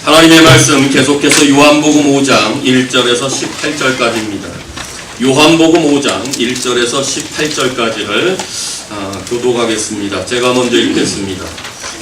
하나님의 말씀 계속해서 요한복음 5장 1절에서 18절까지입니다. 요한복음 5장 1절에서 18절까지를 교독하겠습니다. 제가 먼저 읽겠습니다.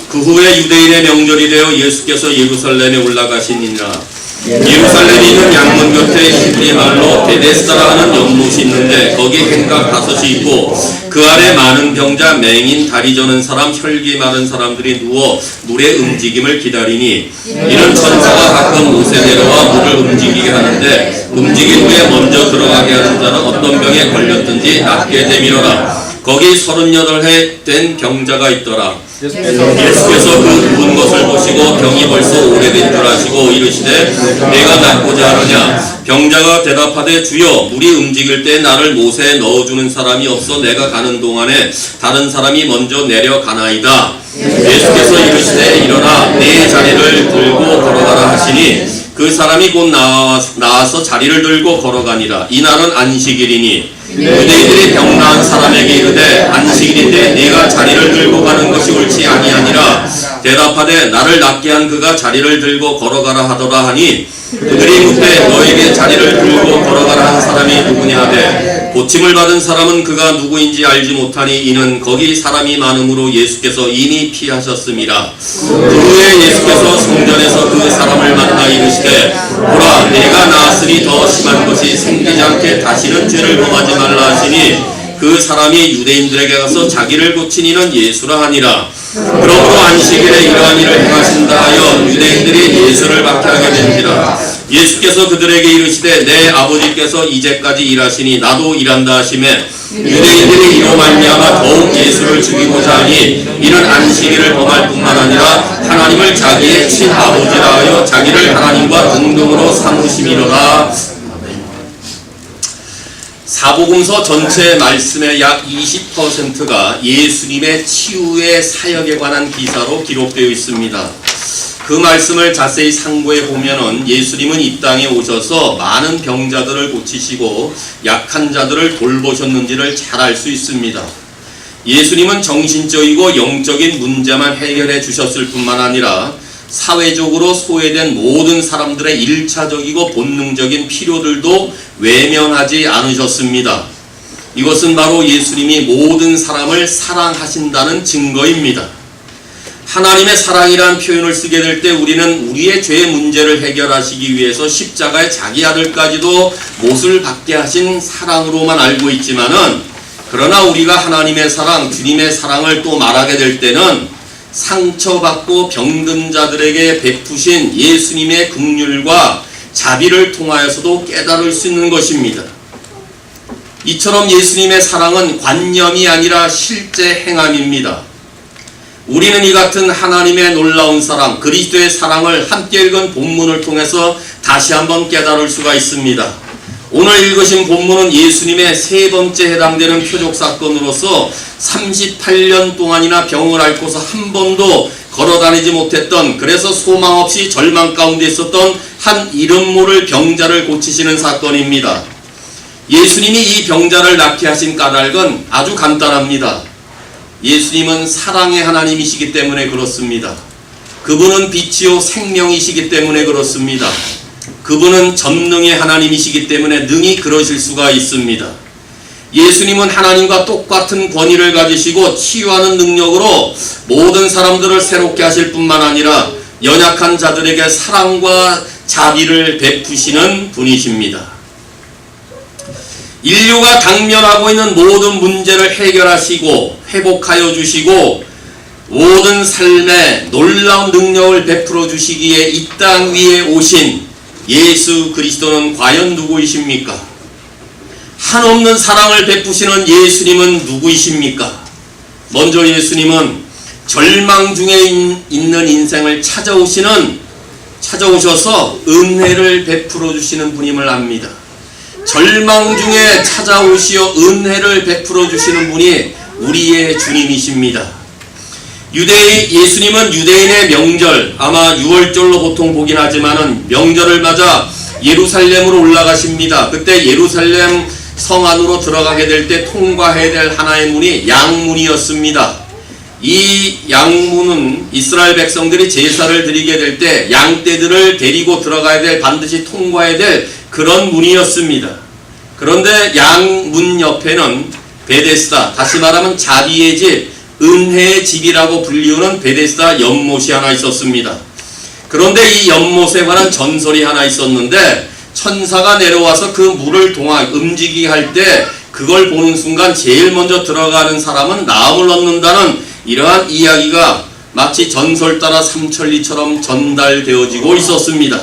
그 후에 유대인의 명절이 되어 예수께서 예루살렘에 올라가시니라. 예루살렘에 있는 양문 곁에 히브리 말로 베데스다라 하는 연못이 있는데 거기 행각 5이 있고 그 아래 많은 병자, 맹인, 다리 저는 사람, 혈기 마른 사람들이 누워 물의 움직임을 기다리니 이는 천사가 가끔 옷에 내려와 물을 움직이게 하는데 움직인 후에 먼저 들어가게 하는 자는 어떤 병에 걸렸든지 낫게 되밀어라. 거기 38해 된 병자가 있더라. 예수께서 그 누운 것을 보시고 병이 벌써 오래된 줄 아시고 이르시되 내가 낫고자 하느냐. 병자가 대답하되 주여 물이 움직일 때 나를 못에 넣어주는 사람이 없어 내가 가는 동안에 다른 사람이 먼저 내려가나이다. 예수께서 이르시되 일어나 네 자리를 들고 걸어가라 하시니 그 사람이 곧 나와서 자리를 들고 걸어가니라. 이날은 안식일이니 유대인들이 병 나은 사람에게 이르되 안식일인데 네가 자리를 들고 가는 것이 옳지 아니하니라. 대답하되 나를 낫게 한 그가 자리를 들고 걸어가라 하더라 하니 그들이 묻되 너에게 자리를 들고 걸어가라 한 사람이 누구냐 하되 고침을 받은 사람은 그가 누구인지 알지 못하니 이는 거기 사람이 많음으로 예수께서 이미 피하셨음이라. 그 후에 예수께서 성전에서 그 사람을 만나 이르시되 보라 내가 나았으니 더 심한 것이 생기지 않게 다시는 죄를 범하지 말라 하시니 그 사람이 유대인들에게 가서 자기를 고친 이는 예수라 하니라. 그러므로 안식일에 이러한 일을 행하신다 하여 유대인들이 예수를 박해하게 된지라. 예수께서 그들에게 이르시되 내 아버지께서 이제까지 일하시니 나도 일한다 하시매 유대인들이 이로 말미암아 더욱 예수를 죽이고자 하니 이는 안식일을 범할 뿐만 아니라 하나님을 자기의 친아버지라 하여 자기를 하나님과 동등으로 삼으심이로다. 사복음서 전체 말씀의 약 20%가 예수님의 치유의 사역에 관한 기사로 기록되어 있습니다. 그 말씀을 자세히 상고해 보면은 예수님은 이 땅에 오셔서 많은 병자들을 고치시고 약한 자들을 돌보셨는지를 잘 알 수 있습니다. 예수님은 정신적이고 영적인 문제만 해결해 주셨을 뿐만 아니라 사회적으로 소외된 모든 사람들의 1차적이고 본능적인 필요들도 외면하지 않으셨습니다. 이것은 바로 예수님이 모든 사람을 사랑하신다는 증거입니다. 하나님의 사랑이란 표현을 쓰게 될 때 우리는 우리의 죄의 문제를 해결하시기 위해서 십자가에 자기 아들까지도 못을 받게 하신 사랑으로만 알고 있지만은 그러나 우리가 하나님의 사랑, 주님의 사랑을 또 말하게 될 때는 상처받고 병든 자들에게 베푸신 예수님의 긍휼과 자비를 통하여서도 깨달을 수 있는 것입니다. 이처럼 예수님의 사랑은 관념이 아니라 실제 행함입니다. 우리는 이 같은 하나님의 놀라운 사랑, 그리스도의 사랑을 함께 읽은 본문을 통해서 다시 한번 깨달을 수가 있습니다. 오늘 읽으신 본문은 예수님의 세 번째 해당되는 표적 사건으로서 38년 동안이나 병을 앓고서 한 번도 걸어다니지 못했던, 그래서 소망 없이 절망 가운데 있었던 한 이름 모를 병자를 고치시는 사건입니다. 예수님이 이 병자를 낫게 하신 까닭은 아주 간단합니다. 예수님은 사랑의 하나님이시기 때문에 그렇습니다. 그분은 빛이요 생명이시기 때문에 그렇습니다. 그분은 전능의 하나님이시기 때문에 능히 그러실 수가 있습니다. 예수님은 하나님과 똑같은 권위를 가지시고 치유하는 능력으로 모든 사람들을 새롭게 하실 뿐만 아니라 연약한 자들에게 사랑과 자비를 베푸시는 분이십니다. 인류가 당면하고 있는 모든 문제를 해결하시고 회복하여 주시고 모든 삶에 놀라운 능력을 베풀어 주시기에 이 땅 위에 오신 예수 그리스도는 과연 누구이십니까? 한없는 사랑을 베푸시는 예수님은 누구이십니까? 먼저 예수님은 절망 중에 있는 인생을 찾아오셔서 은혜를 베풀어 주시는 분임을 압니다. 절망 중에 찾아오시어 은혜를 베풀어 주시는 분이 우리의 주님이십니다. 예수님은 유대인의 명절, 아마 6월절로 보통 보긴 하지만은 명절을 맞아 예루살렘으로 올라가십니다. 그때 예루살렘 성 안으로 들어가게 될 때 통과해야 될 하나의 문이 양문이었습니다. 이 양문은 이스라엘 백성들이 제사를 드리게 될 때 양떼들을 데리고 들어가야 될, 반드시 통과해야 될 그런 문이었습니다. 그런데 양문 옆에는 베데스다, 다시 말하면 자비의 집, 은혜의 집이라고 불리우는 베데스다 연못이 하나 있었습니다. 그런데 이 연못에 관한 전설이 하나 있었는데, 천사가 내려와서 그 물을 움직이게 할 때 그걸 보는 순간 제일 먼저 들어가는 사람은 나음을 얻는다는 이러한 이야기가 마치 전설 따라 삼천리처럼 전달되어지고 있었습니다.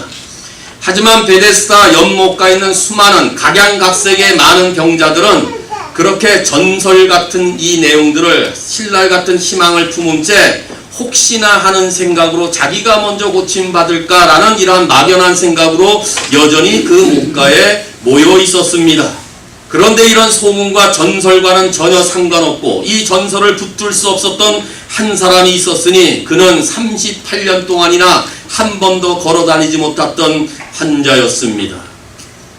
하지만 베데스다 연못가에 있는 수많은 각양각색의 많은 병자들은 그렇게 전설 같은 이 내용들을 신랄 같은 희망을 품은 채 혹시나 하는 생각으로 자기가 먼저 고침받을까라는 이러한 막연한 생각으로 여전히 그 목가에 모여 있었습니다. 그런데 이런 소문과 전설과는 전혀 상관없고 이 전설을 붙들 수 없었던 한 사람이 있었으니 그는 38년 동안이나 한 번도 걸어다니지 못했던 환자였습니다.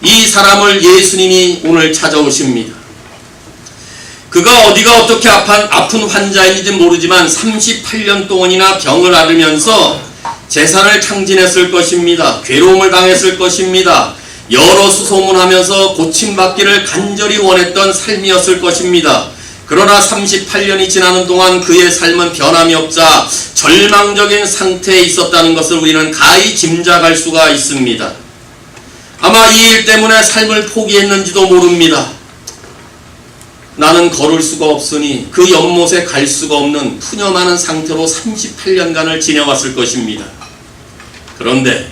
이 사람을 예수님이 오늘 찾아오십니다. 그가 어디가 어떻게 아픈 환자인지 모르지만 38년 동안이나 병을 앓으면서 재산을 탕진했을 것입니다. 괴로움을 당했을 것입니다. 여러 수소문하면서 고침받기를 간절히 원했던 삶이었을 것입니다. 그러나 38년이 지나는 동안 그의 삶은 변함이 없자 절망적인 상태에 있었다는 것을 우리는 가히 짐작할 수가 있습니다. 아마 이 일 때문에 삶을 포기했는지도 모릅니다. 나는 걸을 수가 없으니 그 연못에 갈 수가 없는 푸념하는 상태로 38년간을 지내왔을 것입니다. 그런데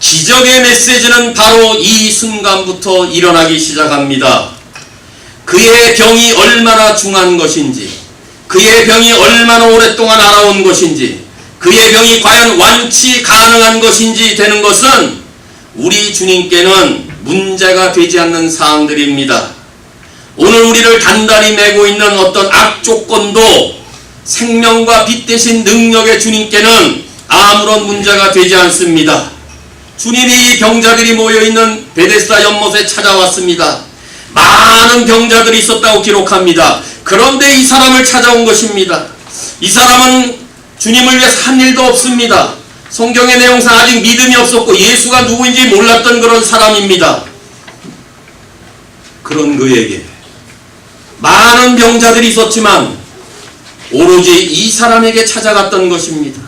기적의 메시지는 바로 이 순간부터 일어나기 시작합니다. 그의 병이 얼마나 중한 것인지, 그의 병이 얼마나 오랫동안 알아온 것인지, 그의 병이 과연 완치 가능한 것인지 되는 것은 우리 주님께는 문제가 되지 않는 사항들입니다. 오늘 우리를 단단히 메고 있는 어떤 악조건도 생명과 빛 대신 능력의 주님께는 아무런 문제가 되지 않습니다. 주님이 이 병자들이 모여있는 베데스다 연못에 찾아왔습니다. 많은 병자들이 있었다고 기록합니다. 그런데 이 사람을 찾아온 것입니다. 이 사람은 주님을 위해서 한 일도 없습니다. 성경의 내용상 아직 믿음이 없었고 예수가 누구인지 몰랐던 그런 사람입니다. 그런 그에게 많은 병자들이 있었지만 오로지 이 사람에게 찾아갔던 것입니다.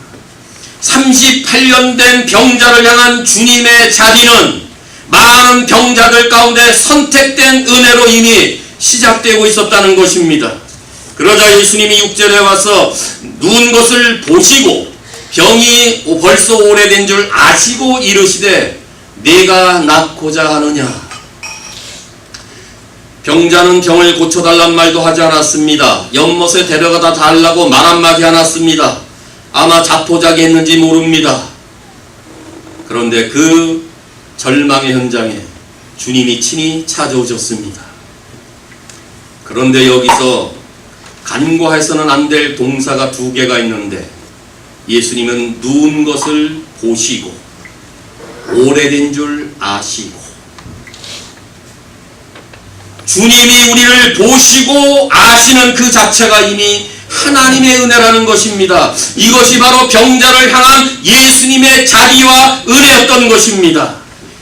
38년 된 병자를 향한 주님의 자비는 많은 병자들 가운데 선택된 은혜로 이미 시작되고 있었다는 것입니다. 그러자 예수님이 6절에 와서 누운 것을 보시고 병이 벌써 오래된 줄 아시고 이르시되 네가 낫고자 하느냐. 병자는 병을 고쳐달란 말도 하지 않았습니다. 연못에 데려가다 달라고 말 한마디 안 했습니다. 아마 자포자기 했는지 모릅니다. 그런데 그 절망의 현장에 주님이 친히 찾아오셨습니다. 그런데 여기서 간과해서는 안 될 동사가 두 개가 있는데 예수님은 누운 것을 보시고 오래된 줄 아시고, 주님이 우리를 보시고 아시는 그 자체가 이미 하나님의 은혜라는 것입니다. 이것이 바로 병자를 향한 예수님의 자비와 은혜였던 것입니다.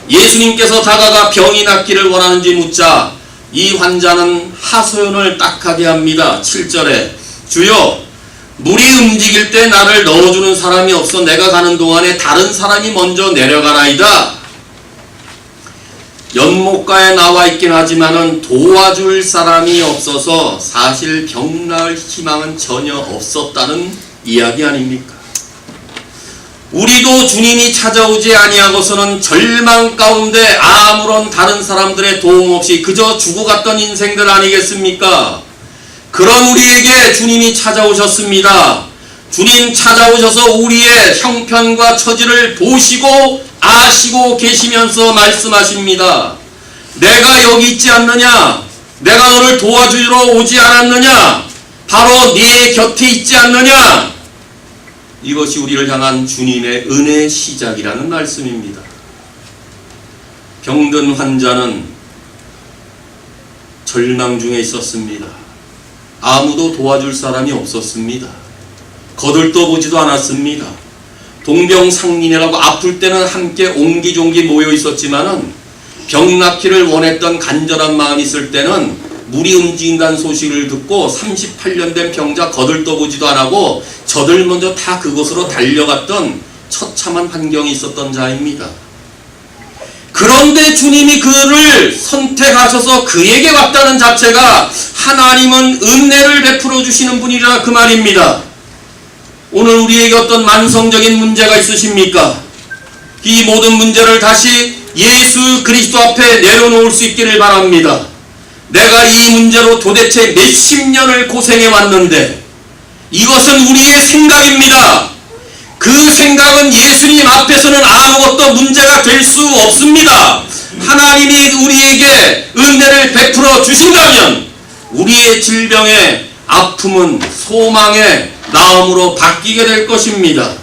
예수님께서 다가가 병이 낫기를 원하는지 묻자 이 환자는 하소연을 딱하게 합니다. 7절에 주여 물이 움직일 때 나를 넣어주는 사람이 없어 내가 가는 동안에 다른 사람이 먼저 내려가나이다. 연못가에 나와 있긴 하지만은 도와줄 사람이 없어서 사실 병 나을 희망은 전혀 없었다는 이야기 아닙니까? 우리도 주님이 찾아오지 아니하고서는 절망 가운데 아무런 다른 사람들의 도움 없이 그저 죽어갔던 인생들 아니겠습니까? 그런 우리에게 주님이 찾아오셨습니다. 주님 찾아오셔서 우리의 형편과 처지를 보시고 아시고 계시면서 말씀하십니다. 내가 여기 있지 않느냐? 내가 너를 도와주러 오지 않았느냐? 바로 네 곁에 있지 않느냐? 이것이 우리를 향한 주님의 은혜의 시작이라는 말씀입니다. 병든 환자는 절망 중에 있었습니다. 아무도 도와줄 사람이 없었습니다. 거들떠보지도 않았습니다. 동병상련이라고 아플 때는 함께 옹기종기 모여 있었지만은 병 낫기를 원했던 간절한 마음이 있을 때는 물이 움직인다는 소식을 듣고 38년 된 병자 거들떠보지도 않고 저들 먼저 다 그곳으로 달려갔던 처참한 환경이 있었던 자입니다. 그런데 주님이 그를 선택하셔서 그에게 왔다는 자체가 하나님은 은혜를 베풀어 주시는 분이라 그 말입니다. 오늘 우리에게 어떤 만성적인 문제가 있으십니까? 이 모든 문제를 다시 예수 그리스도 앞에 내려놓을 수 있기를 바랍니다. 내가 이 문제로 도대체 몇십 년을 고생해 왔는데 이것은 우리의 생각입니다. 그 생각은 예수님 앞에서는 아무것도 문제가 될 수 없습니다. 하나님이 우리에게 은혜를 베풀어 주신다면 우리의 질병의 아픔은 소망의 나음으로 바뀌게 될 것입니다.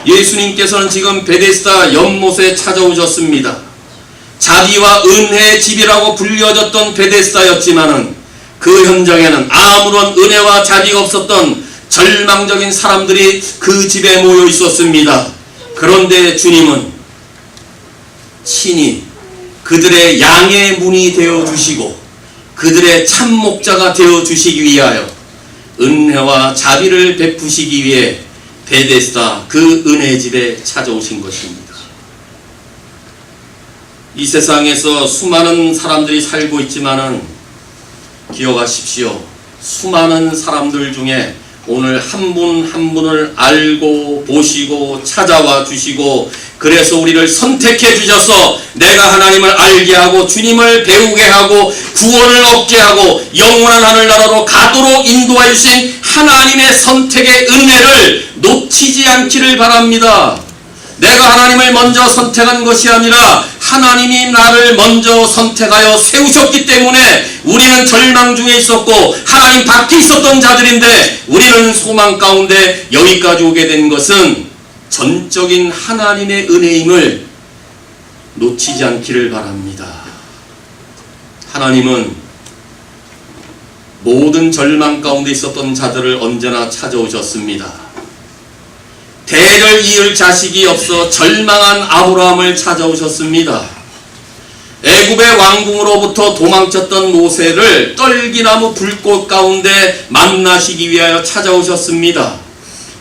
예수님께서는 지금 베데스다 연못에 찾아오셨습니다. 자비와 은혜의 집이라고 불려졌던 베데스다였지만은 그 현장에는 아무런 은혜와 자비가 없었던 절망적인 사람들이 그 집에 모여 있었습니다. 그런데 주님은 친히 그들의 양의 문이 되어 주시고 그들의 참목자가 되어 주시기 위하여 은혜와 자비를 베푸시기 위해 베데스다 그 은혜의 집에 찾아오신 것입니다. 이 세상에서 수많은 사람들이 살고 있지만은 기억하십시오. 수많은 사람들 중에 오늘 한 분 한 분을 알고 보시고 찾아와 주시고 그래서 우리를 선택해 주셔서 내가 하나님을 알게 하고 주님을 배우게 하고 구원을 얻게 하고 영원한 하늘나라로 가도록 인도해 주신 하나님의 선택의 은혜를 놓치지 않기를 바랍니다. 내가 하나님을 먼저 선택한 것이 아니라 하나님이 나를 먼저 선택하여 세우셨기 때문에 우리는 절망 중에 있었고 하나님 밖에 있었던 자들인데 우리는 소망 가운데 여기까지 오게 된 것은 전적인 하나님의 은혜임을 놓치지 않기를 바랍니다. 하나님은 모든 절망 가운데 있었던 자들을 언제나 찾아오셨습니다. 대를 이을 자식이 없어 절망한 아브라함을 찾아오셨습니다. 애굽의 왕궁으로부터 도망쳤던 모세를 떨기나무 불꽃 가운데 만나시기 위하여 찾아오셨습니다.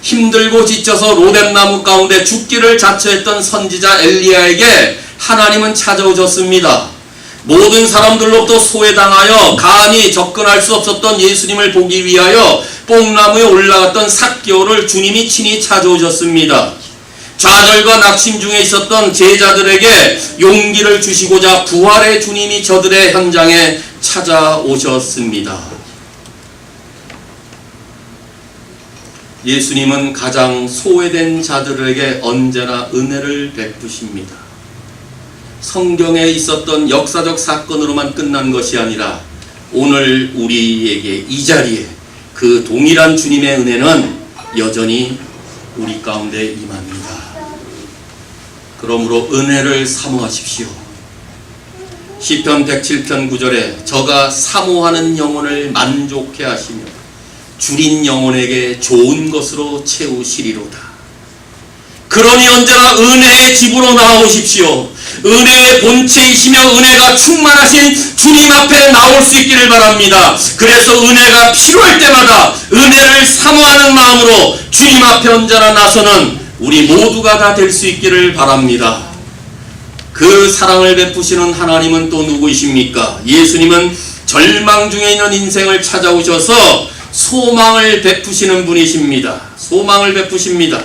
힘들고 지쳐서 로뎀나무 가운데 죽기를 자처했던 선지자 엘리야에게 하나님은 찾아오셨습니다. 모든 사람들로부터 소외당하여 감히 접근할 수 없었던 예수님을 보기 위하여 뽕나무에 올라갔던 삭개오를 주님이 친히 찾아오셨습니다. 좌절과 낙심 중에 있었던 제자들에게 용기를 주시고자 부활의 주님이 저들의 현장에 찾아오셨습니다. 예수님은 가장 소외된 자들에게 언제나 은혜를 베푸십니다. 성경에 있었던 역사적 사건으로만 끝난 것이 아니라 오늘 우리에게 이 자리에 그 동일한 주님의 은혜는 여전히 우리 가운데 임합니다. 그러므로 은혜를 사모하십시오. 시편 107편 9절에 저가 사모하는 영혼을 만족해 하시며 줄인 영혼에게 좋은 것으로 채우시리로다. 그러니 언제나 은혜의 집으로 나오십시오. 은혜의 본체이시며 은혜가 충만하신 주님 앞에 나올 수 있기를 바랍니다. 그래서 은혜가 필요할 때마다 은혜를 사모하는 마음으로 주님 앞에 언제나 나서는 우리 모두가 다 될 수 있기를 바랍니다. 그 사랑을 베푸시는 하나님은 또 누구이십니까? 예수님은 절망 중에 있는 인생을 찾아오셔서 소망을 베푸시는 분이십니다. 소망을 베푸십니다.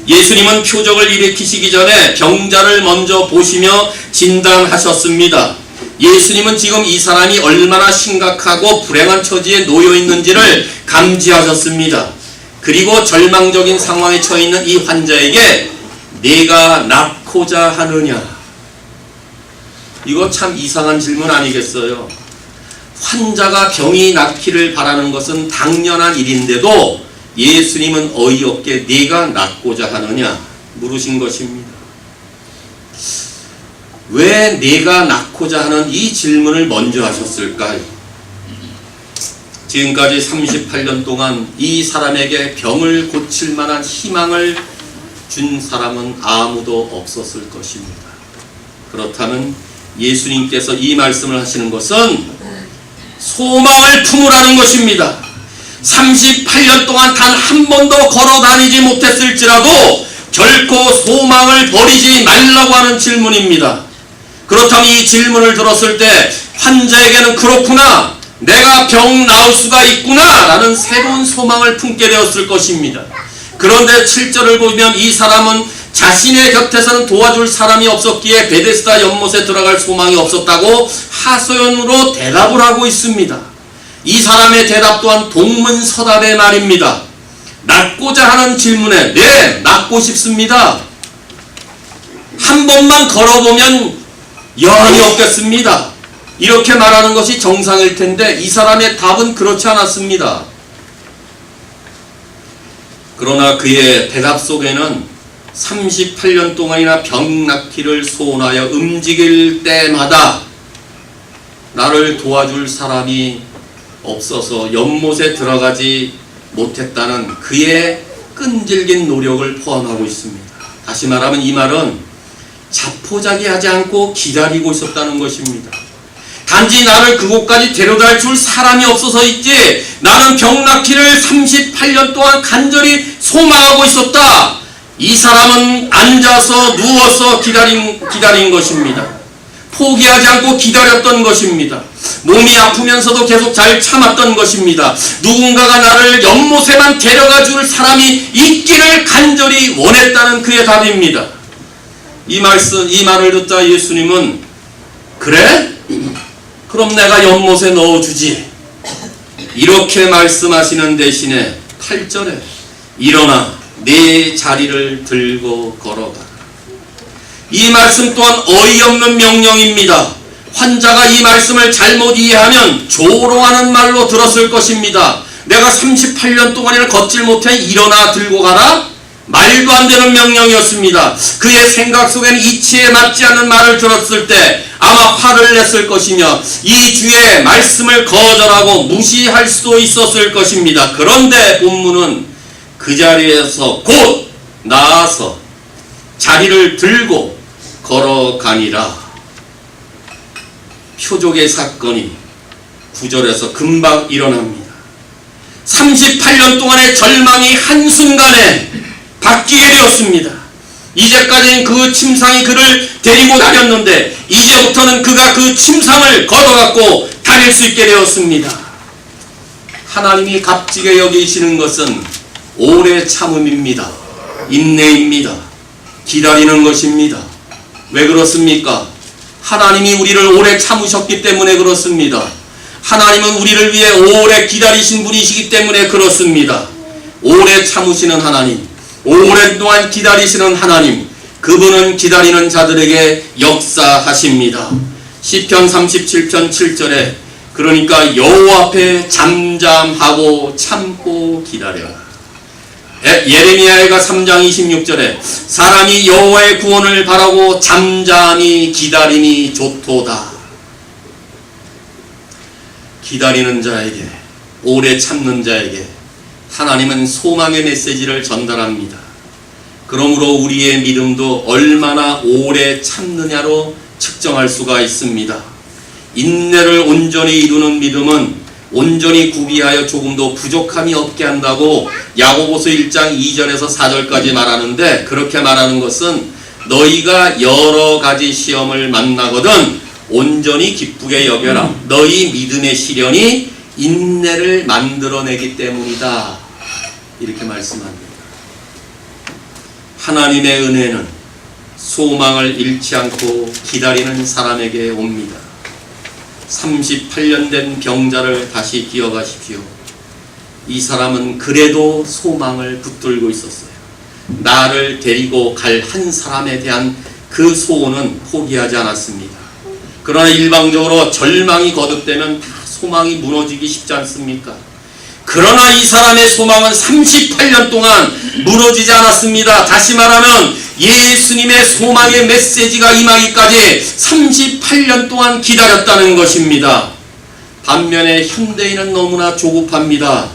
예수님은 표적을 일으키시기 전에 병자를 먼저 보시며 진단하셨습니다. 예수님은 지금 이 사람이 얼마나 심각하고 불행한 처지에 놓여 있는지를 감지하셨습니다. 그리고 절망적인 상황에 처해 있는 이 환자에게 내가 낫고자 하느냐? 이거 참 이상한 질문 아니겠어요? 환자가 병이 낫기를 바라는 것은 당연한 일인데도 예수님은 어이없게 네가 낫고자 하느냐 물으신 것입니다. 왜 네가 낫고자 하는 이 질문을 먼저 하셨을까요? 지금까지 38년 동안 이 사람에게 병을 고칠 만한 희망을 준 사람은 아무도 없었을 것입니다. 그렇다면 예수님께서 이 말씀을 하시는 것은 소망을 품으라는 것입니다. 38년 동안 단 한 번도 걸어 다니지 못했을지라도 결코 소망을 버리지 말라고 하는 질문입니다. 그렇다면 이 질문을 들었을 때 환자에게는 그렇구나, 내가 병 나을 수가 있구나 라는 새로운 소망을 품게 되었을 것입니다. 그런데 7절을 보면 이 사람은 자신의 곁에서는 도와줄 사람이 없었기에 베데스다 연못에 들어갈 소망이 없었다고 하소연으로 대답을 하고 있습니다. 이 사람의 대답 또한 동문서답의 말입니다. 낫고자 하는 질문에 네, 낫고 싶습니다. 한 번만 걸어보면 여한이 없겠습니다. 이렇게 말하는 것이 정상일 텐데 이 사람의 답은 그렇지 않았습니다. 그러나 그의 대답 속에는 38년 동안이나 병 낫기를 소원하여 움직일 때마다 나를 도와줄 사람이 없어서 연못에 들어가지 못했다는 그의 끈질긴 노력을 포함하고 있습니다. 다시 말하면 이 말은 자포자기하지 않고 기다리고 있었다는 것입니다. 단지 나를 그곳까지 데려다 줄 사람이 없어서 있지 나는 병 낫기를 38년 동안 간절히 소망하고 있었다. 이 사람은 앉아서 누워서 기다린 것입니다. 포기하지 않고 기다렸던 것입니다. 몸이 아프면서도 계속 잘 참았던 것입니다. 누군가가 나를 연못에만 데려가 줄 사람이 있기를 간절히 원했다는 그의 답입니다. 이 말을 듣자 예수님은 그래? 그럼 내가 연못에 넣어주지. 이렇게 말씀하시는 대신에 8절에 일어나 내 자리를 들고 걸어가라. 이 말씀 또한 어이없는 명령입니다. 환자가 이 말씀을 잘못 이해하면 조롱하는 말로 들었을 것입니다. 내가 38년 동안이나 걷질 못해 일어나 들고 가라? 말도 안 되는 명령이었습니다. 그의 생각 속에는 이치에 맞지 않는 말을 들었을 때 아마 화를 냈을 것이며 이 주의 말씀을 거절하고 무시할 수도 있었을 것입니다. 그런데 본문은 그 자리에서 곧 나아서 자리를 들고 걸어가니라. 표적의 사건이 9절에서 금방 일어납니다. 38년 동안의 절망이 한순간에 바뀌게 되었습니다. 이제까지는 그 침상이 그를 데리고 다녔는데 이제부터는 그가 그 침상을 걷어갖고 다닐 수 있게 되었습니다. 하나님이 값지게 여기시는 것은 오래 참음입니다. 인내입니다. 기다리는 것입니다. 왜 그렇습니까? 하나님이 우리를 오래 참으셨기 때문에 그렇습니다. 하나님은 우리를 위해 오래 기다리신 분이시기 때문에 그렇습니다. 오래 참으시는 하나님, 오랫동안 기다리시는 하나님, 그분은 기다리는 자들에게 역사하십니다. 시편 37편 7절에 그러니까 여호와 앞에 잠잠하고 참고 기다려라. 예레미야가 3장 26절에 사람이 여호와의 구원을 바라고 잠잠히 기다림이 좋도다. 기다리는 자에게, 오래 참는 자에게 하나님은 소망의 메시지를 전달합니다. 그러므로 우리의 믿음도 얼마나 오래 참느냐로 측정할 수가 있습니다. 인내를 온전히 이루는 믿음은 온전히 구비하여 조금도 부족함이 없게 한다고 야고보서 1장 2절에서 4절까지 말하는데, 그렇게 말하는 것은 너희가 여러 가지 시험을 만나거든 온전히 기쁘게 여겨라. 너희 믿음의 시련이 인내를 만들어내기 때문이다. 이렇게 말씀합니다. 하나님의 은혜는 소망을 잃지 않고 기다리는 사람에게 옵니다. 38년 된 병자를 다시 기억하십시오. 이 사람은 그래도 소망을 붙들고 있었어요. 나를 데리고 갈 한 사람에 대한 그 소원은 포기하지 않았습니다. 그러나 일방적으로 절망이 거듭되면 다 소망이 무너지기 쉽지 않습니까? 그러나 이 사람의 소망은 38년 동안 무너지지 않았습니다. 다시 말하면 예수님의 소망의 메시지가 임하기까지 38년 동안 기다렸다는 것입니다. 반면에 현대인은 너무나 조급합니다.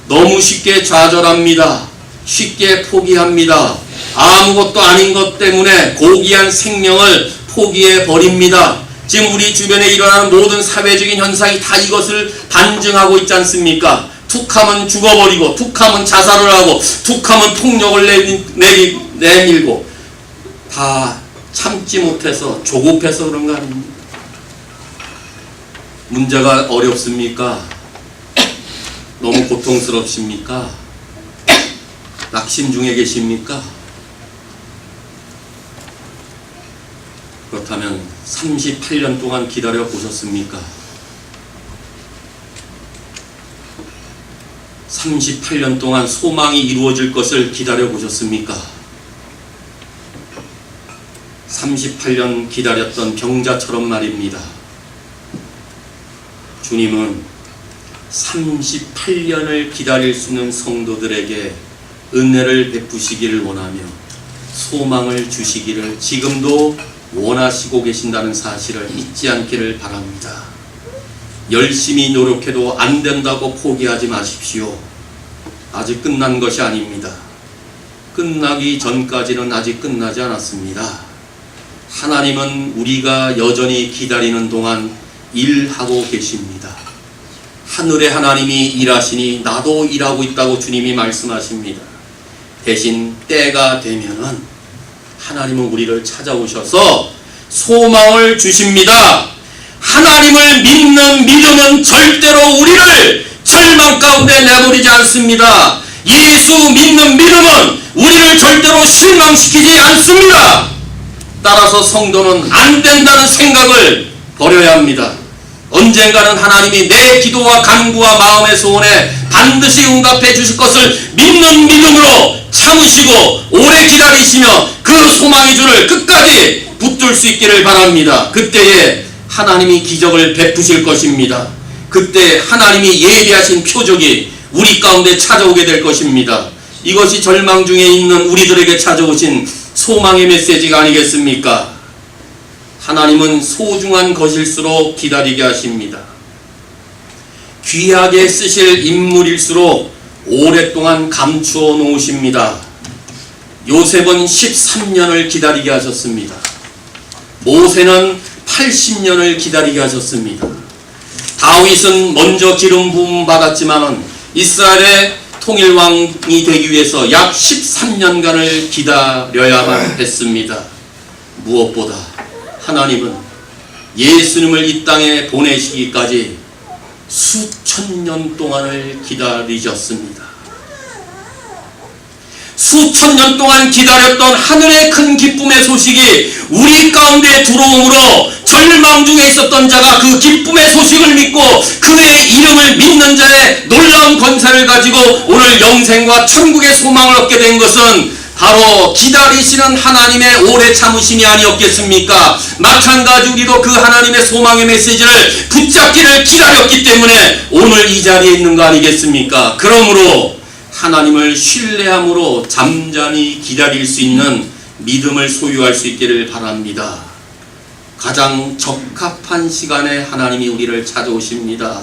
너무 쉽게 좌절합니다. 쉽게 포기합니다. 아무것도 아닌 것 때문에 고귀한 생명을 포기해 버립니다. 지금 우리 주변에 일어나는 모든 사회적인 현상이 다 이것을 반증하고 있지 않습니까? 툭하면 죽어버리고, 툭하면 자살을 하고, 툭하면 폭력을 내밀고, 다 참지 못해서 조급해서 그런 거 아닙니까? 문제가 어렵습니까? 너무 고통스럽습니까? 낙심 중에 계십니까? 그렇다면 38년 동안 기다려 보셨습니까? 38년 동안 소망이 이루어질 것을 기다려 보셨습니까? 38년 기다렸던 병자처럼 말입니다. 주님은 38년을 기다릴 수 있는 성도들에게 은혜를 베푸시기를 원하며 소망을 주시기를 지금도 원하시고 계신다는 사실을 잊지 않기를 바랍니다. 열심히 노력해도 안 된다고 포기하지 마십시오. 아직 끝난 것이 아닙니다. 끝나기 전까지는 아직 끝나지 않았습니다. 하나님은 우리가 여전히 기다리는 동안 일하고 계십니다. 하늘의 하나님이 일하시니 나도 일하고 있다고 주님이 말씀하십니다. 대신 때가 되면은 하나님은 우리를 찾아오셔서 소망을 주십니다. 하나님을 믿는 믿음은 절대로 우리를 절망 가운데 내버리지 않습니다. 예수 믿는 믿음은 우리를 절대로 실망시키지 않습니다. 따라서 성도는 안 된다는 생각을 버려야 합니다. 언젠가는 하나님이 내 기도와 간구와 마음의 소원에 반드시 응답해 주실 것을 믿는 믿음으로 참으시고 오래 기다리시며 그 소망의 줄을 끝까지 붙들 수 있기를 바랍니다. 그때에 하나님이 기적을 베푸실 것입니다. 그때 하나님이 예비하신 표적이 우리 가운데 찾아오게 될 것입니다. 이것이 절망 중에 있는 우리들에게 찾아오신 소망의 메시지가 아니겠습니까? 하나님은 소중한 것일수록 기다리게 하십니다. 귀하게 쓰실 인물일수록 오랫동안 감추어 놓으십니다. 요셉은 13년을 기다리게 하셨습니다. 모세는 80년을 기다리게 하셨습니다. 다윗은 먼저 기름 부음 받았지만은 이스라엘의 통일왕이 되기 위해서 약 13년간을 기다려야만 했습니다. 무엇보다 하나님은 예수님을 이 땅에 보내시기까지 수천 년 동안을 기다리셨습니다. 수천 년 동안 기다렸던 하늘의 큰 기쁨의 소식이 우리 가운데 들어옴으로 절망 중에 있었던 자가 그 기쁨의 소식을 믿고 그의 이름을 믿는 자의 놀라운 권세를 가지고 오늘 영생과 천국의 소망을 얻게 된 것은 바로 기다리시는 하나님의 오래 참으심이 아니었겠습니까? 마찬가지 우리도 그 하나님의 소망의 메시지를 붙잡기를 기다렸기 때문에 오늘 이 자리에 있는 거 아니겠습니까? 그러므로 하나님을 신뢰함으로 잠잠히 기다릴 수 있는 믿음을 소유할 수 있기를 바랍니다. 가장 적합한 시간에 하나님이 우리를 찾아오십니다.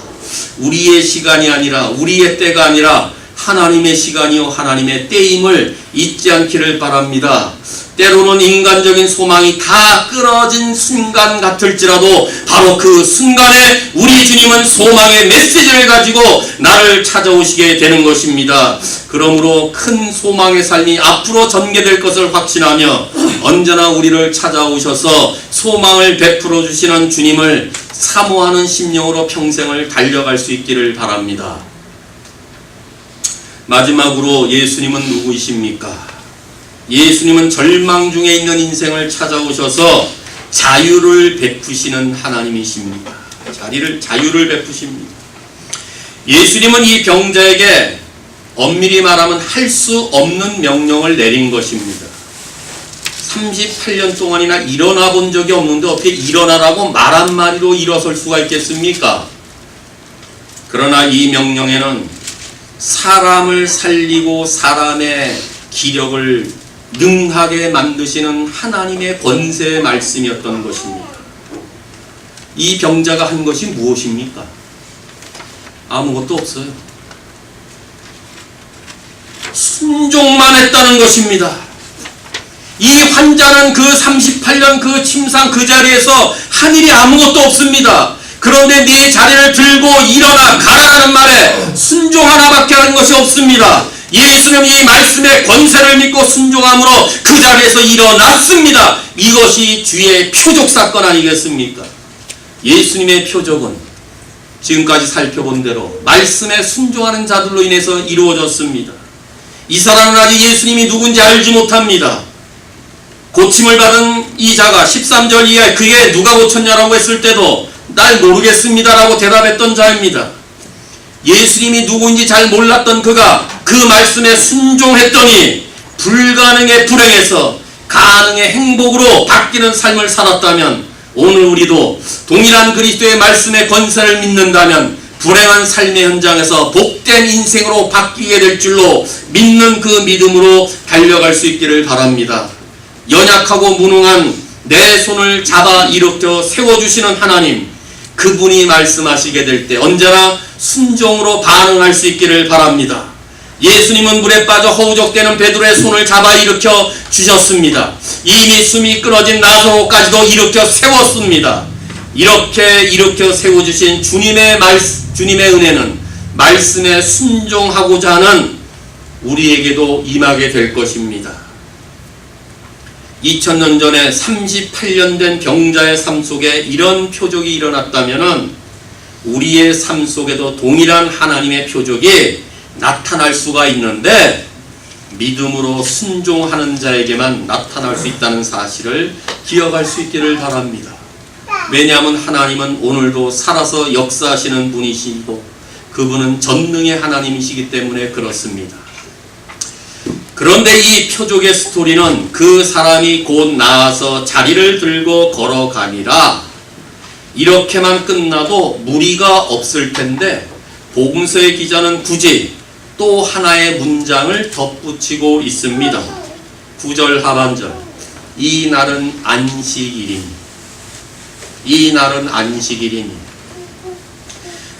우리의 시간이 아니라 우리의 때가 아니라 하나님의 시간이요 하나님의 때임을 잊지 않기를 바랍니다. 때로는 인간적인 소망이 다 끊어진 순간 같을지라도 바로 그 순간에 우리 주님은 소망의 메시지를 가지고 나를 찾아오시게 되는 것입니다. 그러므로 큰 소망의 삶이 앞으로 전개될 것을 확신하며 언제나 우리를 찾아오셔서 소망을 베풀어 주시는 주님을 사모하는 심령으로 평생을 달려갈 수 있기를 바랍니다. 마지막으로 예수님은 누구이십니까? 예수님은 절망 중에 있는 인생을 찾아오셔서 자유를 베푸시는 하나님이십니다. 자유를 베푸십니다. 예수님은 이 병자에게 엄밀히 말하면 할 수 없는 명령을 내린 것입니다. 38년 동안이나 일어나 본 적이 없는데 어떻게 일어나라고 말 한마디로 일어설 수가 있겠습니까? 그러나 이 명령에는 사람을 살리고 사람의 기력을 능하게 만드시는 하나님의 권세의 말씀이었던 것입니다. 이 병자가 한 것이 무엇입니까? 아무것도 없어요. 순종만 했다는 것입니다. 이 환자는 그 38년 그 침상 그 자리에서 한 일이 아무것도 없습니다. 그런데 네 자리를 들고 일어나 가라는 말에 순종 하나밖에 하는 것이 없습니다. 예수님 이 말씀의 권세를 믿고 순종함으로 그 자리에서 일어났습니다. 이것이 주의 표적 사건 아니겠습니까? 예수님의 표적은 지금까지 살펴본 대로 말씀에 순종하는 자들로 인해서 이루어졌습니다. 이 사람은 아직 예수님이 누군지 알지 못합니다. 고침을 받은 이 자가 13절 이하에 그게 누가 고쳤냐라고 했을 때도 날 모르겠습니다라고 대답했던 자입니다. 예수님이 누구인지 잘 몰랐던 그가 그 말씀에 순종했더니 불가능의 불행에서 가능의 행복으로 바뀌는 삶을 살았다면, 오늘 우리도 동일한 그리스도의 말씀의 권세를 믿는다면 불행한 삶의 현장에서 복된 인생으로 바뀌게 될 줄로 믿는 그 믿음으로 달려갈 수 있기를 바랍니다. 연약하고 무능한 내 손을 잡아 일으켜 세워주시는 하나님, 그분이 말씀하시게 될 때 언제나 순종으로 반응할 수 있기를 바랍니다. 예수님은 물에 빠져 허우적대는 베드로의 손을 잡아 일으켜 주셨습니다. 이미 숨이 끊어진 나사로까지도 일으켜 세웠습니다. 이렇게 일으켜 세워주신 주님의 은혜는 말씀에 순종하고자 하는 우리에게도 임하게 될 것입니다. 2000년 전에 38년 된 병자의 삶 속에 이런 표적이 일어났다면 우리의 삶 속에도 동일한 하나님의 표적이 나타날 수가 있는데, 믿음으로 순종하는 자에게만 나타날 수 있다는 사실을 기억할 수 있기를 바랍니다. 왜냐하면 하나님은 오늘도 살아서 역사하시는 분이시고 그분은 전능의 하나님이시기 때문에 그렇습니다. 그런데 이 표적의 스토리는 그 사람이 곧 나아서 자리를 들고 걸어가니라 이렇게만 끝나도 무리가 없을 텐데, 복음서의 기자는 굳이 또 하나의 문장을 덧붙이고 있습니다. 9절 하반절, 이 날은 안식일이니, 이 날은 안식일이니.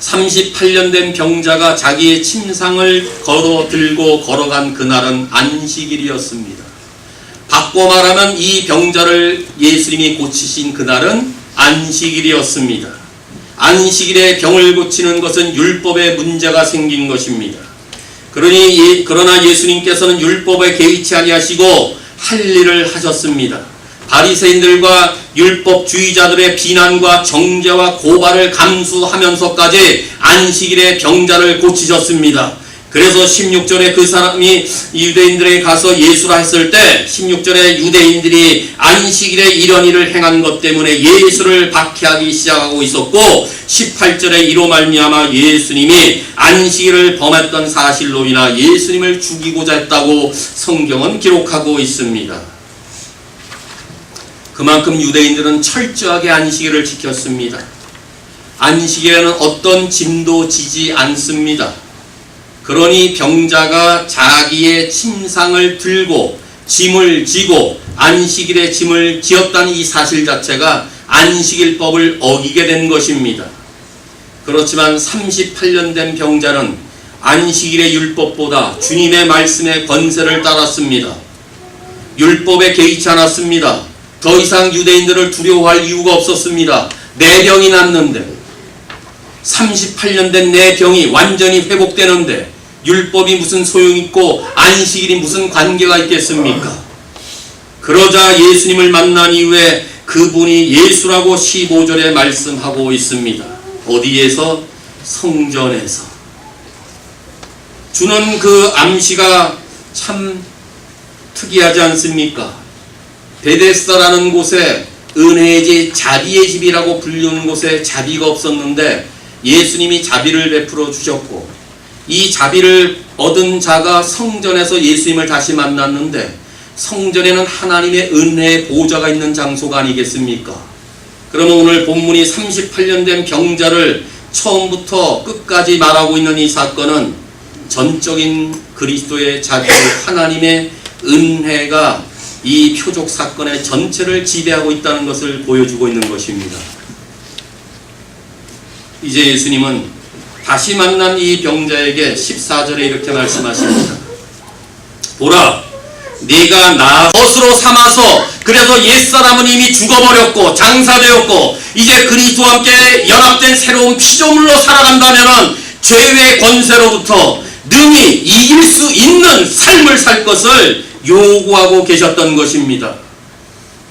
38년 된 병자가 자기의 침상을 들고 걸어간 그날은 안식일이었습니다. 바꿔 말하면 이 병자를 예수님이 고치신 그날은 안식일이었습니다. 안식일에 병을 고치는 것은 율법에 문제가 생긴 것입니다. 그러나 예수님께서는 율법에 개의치 아니하시고 할 일을 하셨습니다. 바리새인들과 율법주의자들의 비난과 정죄와 고발을 감수하면서까지 안식일에 병자를 고치셨습니다. 그래서 16절에 그 사람이 유대인들에게 가서 예수라 했을 때 16절에 유대인들이 안식일에 이런 일을 행한 것 때문에 예수를 박해하기 시작하고 있었고, 18절에 이로 말미암아 예수님이 안식일을 범했던 사실로 인하 예수님을 죽이고자 했다고 성경은 기록하고 있습니다. 그만큼 유대인들은 철저하게 안식일을 지켰습니다. 안식일에는 어떤 짐도 지지 않습니다. 그러니 병자가 자기의 침상을 들고 짐을 지고 안식일에 짐을 지었다는 이 사실 자체가 안식일법을 어기게 된 것입니다. 그렇지만 38년 된 병자는 안식일의 율법보다 주님의 말씀의 권세를 따랐습니다. 율법에 개의치 않았습니다. 더 이상 유대인들을 두려워할 이유가 없었습니다. 내 병이 낫는데, 38년 된 내 병이 완전히 회복되는데 율법이 무슨 소용있고 안식일이 무슨 관계가 있겠습니까? 그러자 예수님을 만난 이후에 그분이 예수라고 15절에 말씀하고 있습니다. 어디에서? 성전에서. 주는 그 암시가 참 특이하지 않습니까? 베데스다라는 곳에 은혜의 집, 자비의 집이라고 불리는 곳에 자비가 없었는데 예수님이 자비를 베풀어 주셨고, 이 자비를 얻은 자가 성전에서 예수님을 다시 만났는데, 성전에는 하나님의 은혜의 보좌가 있는 장소가 아니겠습니까? 그러면 오늘 본문이 38년 된 병자를 처음부터 끝까지 말하고 있는 이 사건은 전적인 그리스도의 자비, 하나님의 은혜가 이 표적 사건의 전체를 지배하고 있다는 것을 보여주고 있는 것입니다. 이제 예수님은 다시 만난 이 병자에게 14절에 이렇게 말씀하십니다. 보라, 네가 나 것으로 삼아서, 그래서 옛사람은 이미 죽어버렸고 장사되었고 이제 그리스도와 함께 연합된 새로운 피조물로 살아간다면 죄의 권세로부터 능히 이길 수 있는 삶을 살 것을 요구하고 계셨던 것입니다.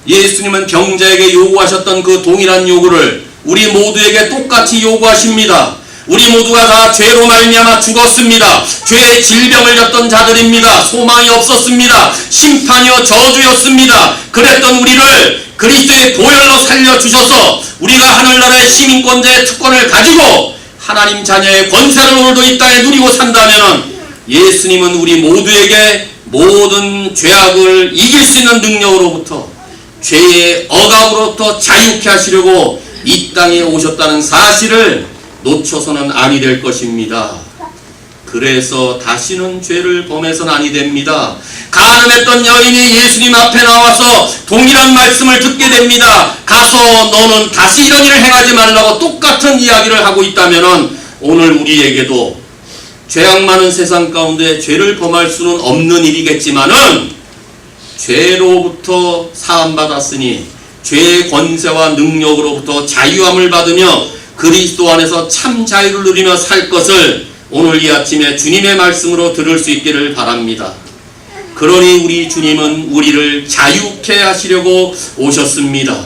예수님은 병자에게 요구하셨던 그 동일한 요구를 우리 모두에게 똑같이 요구하십니다. 우리 모두가 다 죄로 말미암아 죽었습니다. 죄의 질병을 졌던 자들입니다. 소망이 없었습니다. 심판이요 저주였습니다. 그랬던 우리를 그리스도의 보혈로 살려주셔서 우리가 하늘나라의 시민권자의 특권을 가지고 하나님 자녀의 권세를 오늘도 이 땅에 누리고 산다면 예수님은 우리 모두에게 모든 죄악을 이길 수 있는 능력으로부터, 죄의 억압으로부터 자유케 하시려고 이 땅에 오셨다는 사실을 놓쳐서는 아니 될 것입니다. 그래서 다시는 죄를 범해서는 아니 됩니다. 간음했던 여인이 예수님 앞에 나와서 동일한 말씀을 듣게 됩니다. 가서 너는 다시 이런 일을 행하지 말라고 똑같은 이야기를 하고 있다면 오늘 우리에게도 죄악 많은 세상 가운데 죄를 범할 수는 없는 일이겠지만은 죄로부터 사함받았으니 죄의 권세와 능력으로부터 자유함을 받으며 그리스도 안에서 참 자유를 누리며 살 것을 오늘 이 아침에 주님의 말씀으로 들을 수 있기를 바랍니다. 그러니 우리 주님은 우리를 자유케 하시려고 오셨습니다.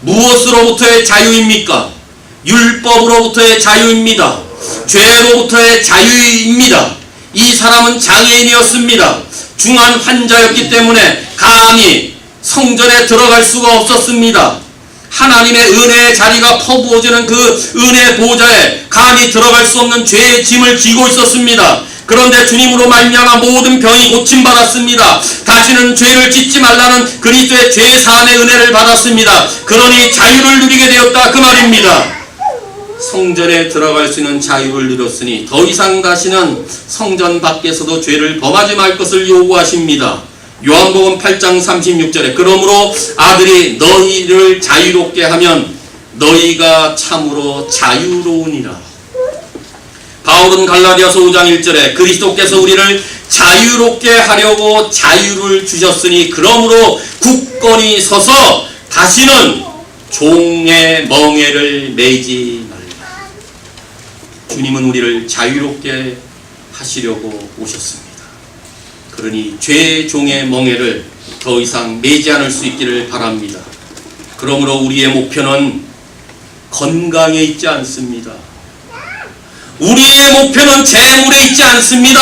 무엇으로부터의 자유입니까? 율법으로부터의 자유입니다. 죄로부터의 자유입니다. 이 사람은 장애인이었습니다. 중한 환자였기 때문에 감히 성전에 들어갈 수가 없었습니다. 하나님의 은혜의 자리가 퍼부어지는 그 은혜 보좌에 감히 들어갈 수 없는 죄의 짐을 지고 있었습니다. 그런데 주님으로 말미암아 모든 병이 고침받았습니다. 다시는 죄를 짓지 말라는 그리스도의 죄 사함의 은혜를 받았습니다. 그러니 자유를 누리게 되었다 그 말입니다. 성전에 들어갈 수 있는 자유를 누렸으니 더 이상 다시는 성전 밖에서도 죄를 범하지 말 것을 요구하십니다. 요한복음 8장 36절에 그러므로 아들이 너희를 자유롭게 하면 너희가 참으로 자유로우니라. 바울은 갈라디아서 5장 1절에 그리스도께서 우리를 자유롭게 하려고 자유를 주셨으니 그러므로 굳건히 서서 다시는 종의 멍에를 매지 말라. 주님은 우리를 자유롭게 하시려고 오셨습니다. 그러니 죄의 종의 멍에를 더 이상 매지 않을 수 있기를 바랍니다. 그러므로 우리의 목표는 건강에 있지 않습니다. 우리의 목표는 재물에 있지 않습니다.